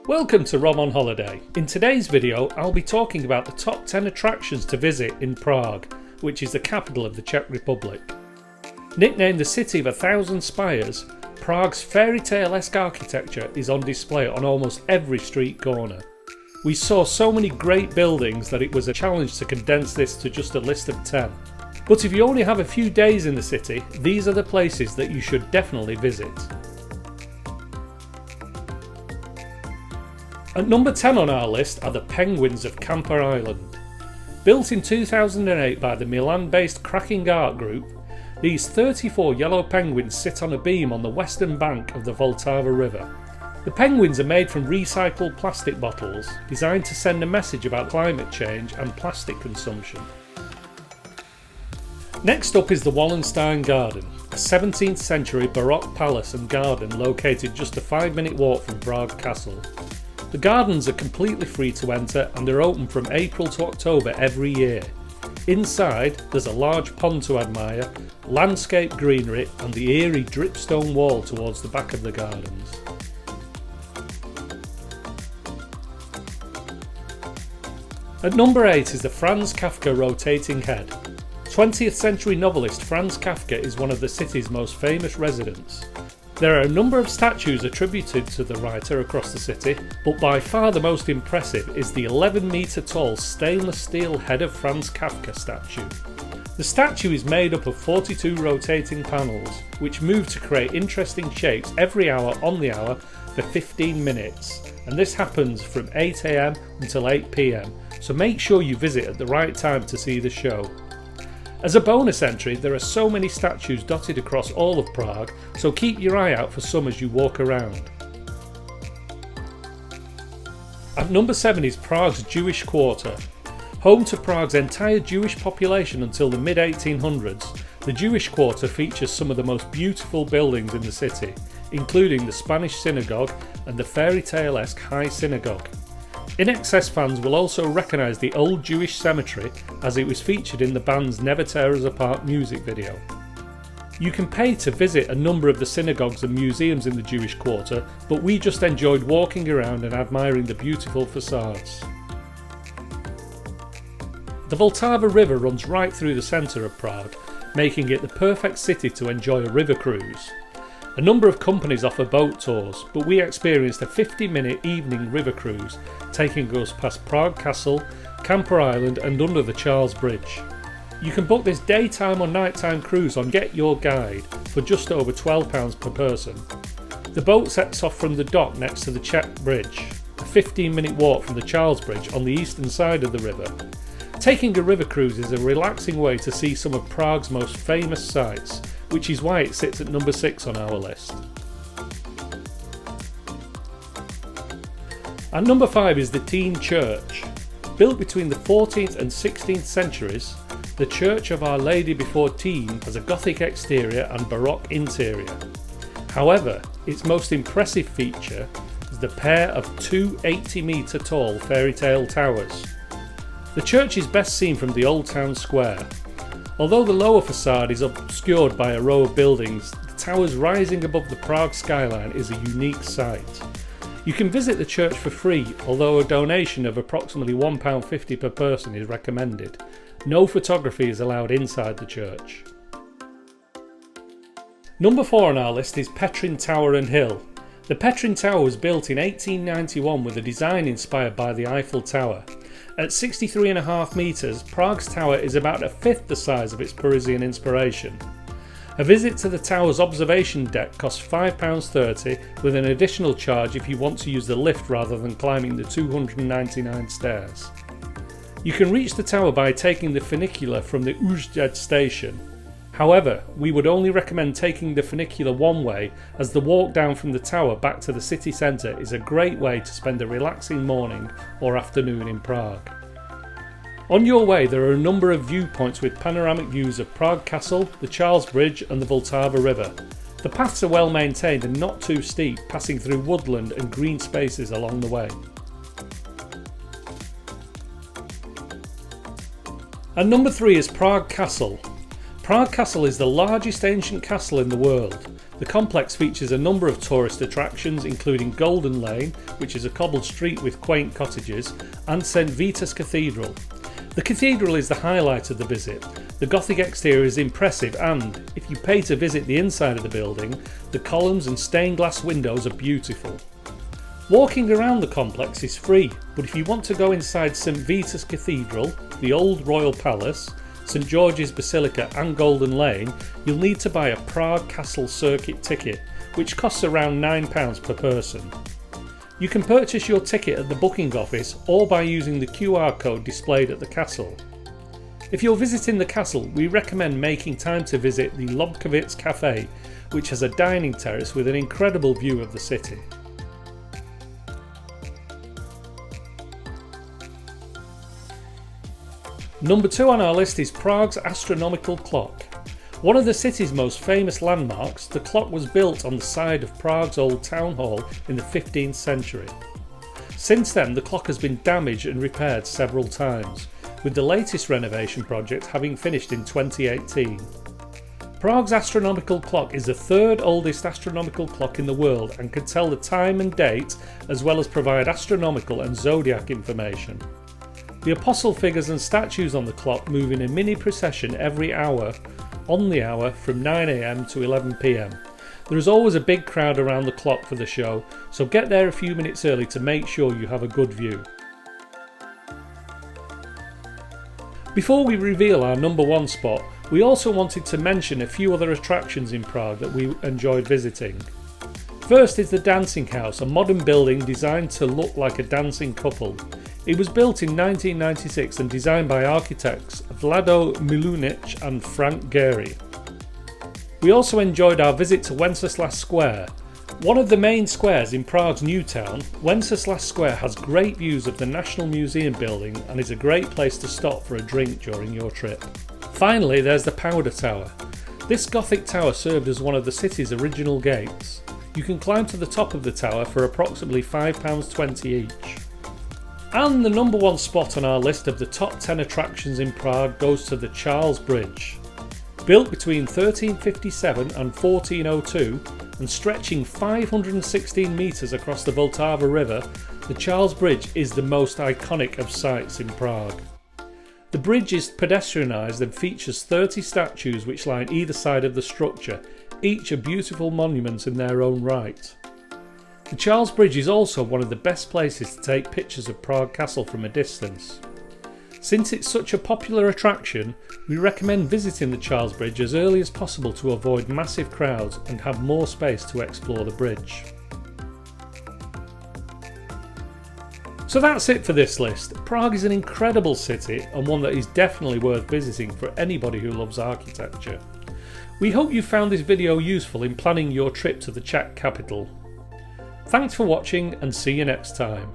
Welcome to Rob on Holiday. In today's video I'll be talking about the top 10 attractions to visit in Prague, which is the capital of the Czech Republic. Nicknamed the City of 1,000 Spires, Prague's fairy tale-esque architecture is on display on almost every street corner. We saw so many great buildings that it was a challenge to condense this to just a list of 10. But if you only have a few days in the city, these are the places that you should definitely visit. At number 10 on our list are the Penguins of Kampa Island. Built in 2008 by the Milan-based Cracking Art Group, these 34 yellow penguins sit on a beam on the western bank of the Vltava river. The penguins are made from recycled plastic bottles, designed to send a message about climate change and plastic consumption. Next up is the Wallenstein Garden, a 17th century Baroque palace and garden located just a 5-minute walk from Prague Castle. The gardens are completely free to enter and are open from April to October every year. Inside, there's a large pond to admire, landscape greenery and the eerie dripstone wall towards the back of the gardens. At number 8 is the Franz Kafka rotating head. 20th century novelist Franz Kafka is one of the city's most famous residents. There are a number of statues attributed to the writer across the city, but by far the most impressive is the 11-metre tall stainless steel head of Franz Kafka statue. The statue is made up of 42 rotating panels, which move to create interesting shapes every hour on the hour for 15 minutes, and this happens from 8 AM until 8 PM, so make sure you visit at the right time to see the show. As a bonus entry, there are so many statues dotted across all of Prague, so keep your eye out for some as you walk around. At number 7 is Prague's Jewish Quarter. Home to Prague's entire Jewish population until the mid-1800s, the Jewish Quarter features some of the most beautiful buildings in the city, including the Spanish Synagogue and the fairy tale-esque High Synagogue. INXS fans will also recognise the old Jewish cemetery as it was featured in the band's Never Tear Us Apart music video. You can pay to visit a number of the synagogues and museums in the Jewish Quarter, but we just enjoyed walking around and admiring the beautiful facades. The Vltava river runs right through the centre of Prague, making it the perfect city to enjoy a river cruise. A number of companies offer boat tours, but we experienced a 50-minute evening river cruise, taking us past Prague Castle, Kampa Island and under the Charles Bridge. You can book this daytime or nighttime cruise on Get Your Guide for just over £12 per person. The boat sets off from the dock next to the Czech Bridge, a 15-minute walk from the Charles Bridge on the eastern side of the river. Taking a river cruise is a relaxing way to see some of Prague's most famous sights, which is why it sits at number 6 on our list. At number 5 is the Tyn Church. Built between the 14th and 16th centuries, the Church of Our Lady before Tyn has a Gothic exterior and Baroque interior. However, its most impressive feature is the pair of two 80-metre tall fairy tale towers. The church is best seen from the Old Town Square. Although the lower facade is obscured by a row of buildings, the towers rising above the Prague skyline is a unique sight. You can visit the church for free, although a donation of approximately £1.50 per person is recommended. No photography is allowed inside the church. Number 4 on our list is Petrin Tower and Hill. The Petrin Tower was built in 1891 with a design inspired by the Eiffel Tower. At 63.5 metres, Prague's tower is about a fifth the size of its Parisian inspiration. A visit to the tower's observation deck costs £5.30 with an additional charge if you want to use the lift rather than climbing the 299 stairs. You can reach the tower by taking the funicular from the Újděd station. However, we would only recommend taking the funicular one way, as the walk down from the tower back to the city centre is a great way to spend a relaxing morning or afternoon in Prague. On your way, there are a number of viewpoints with panoramic views of Prague Castle, the Charles Bridge and the Vltava river. The paths are well maintained and not too steep, passing through woodland and green spaces along the way. And number 3 is Prague Castle. Prague Castle is the largest ancient castle in the world. The complex features a number of tourist attractions including Golden Lane, which is a cobbled street with quaint cottages, and St Vitus Cathedral. The cathedral is the highlight of the visit. The Gothic exterior is impressive and, if you pay to visit the inside of the building, the columns and stained glass windows are beautiful. Walking around the complex is free, but if you want to go inside St Vitus Cathedral, the old royal palace, St George's Basilica and Golden Lane, you'll need to buy a Prague Castle circuit ticket, which costs around £9 per person. You can purchase your ticket at the booking office or by using the QR code displayed at the castle. If you're visiting the castle, we recommend making time to visit the Lobkowitz Cafe, which has a dining terrace with an incredible view of the city. Number 2 on our list is Prague's Astronomical Clock. One of the city's most famous landmarks, the clock was built on the side of Prague's old town hall in the 15th century. Since then, the clock has been damaged and repaired several times, with the latest renovation project having finished in 2018. Prague's astronomical clock is the third oldest astronomical clock in the world and can tell the time and date as well as provide astronomical and zodiac information. The apostle figures and statues on the clock move in a mini procession every hour on the hour from 9 AM to 11 PM. There is always a big crowd around the clock for the show, so get there a few minutes early to make sure you have a good view. Before we reveal our number 1 spot, we also wanted to mention a few other attractions in Prague that we enjoyed visiting. First is the Dancing House, a modern building designed to look like a dancing couple. It was built in 1996 and designed by architects Vlado Milunic and Frank Gehry. We also enjoyed our visit to Wenceslas Square. One of the main squares in Prague's new town, Wenceslas Square has great views of the National Museum building and is a great place to stop for a drink during your trip. Finally, there's the Powder Tower. This Gothic tower served as one of the city's original gates. You can climb to the top of the tower for approximately £5.20 each. And the number 1 spot on our list of the top 10 attractions in Prague goes to the Charles Bridge. Built between 1357 and 1402 and stretching 516 metres across the Vltava river, the Charles Bridge is the most iconic of sights in Prague. The bridge is pedestrianised and features 30 statues which line either side of the structure, each a beautiful monument in their own right. The Charles Bridge is also one of the best places to take pictures of Prague Castle from a distance. Since it's such a popular attraction, we recommend visiting the Charles Bridge as early as possible to avoid massive crowds and have more space to explore the bridge. So that's it for this list. Prague is an incredible city and one that is definitely worth visiting for anybody who loves architecture. We hope you found this video useful in planning your trip to the Czech capital. Thanks for watching and see you next time.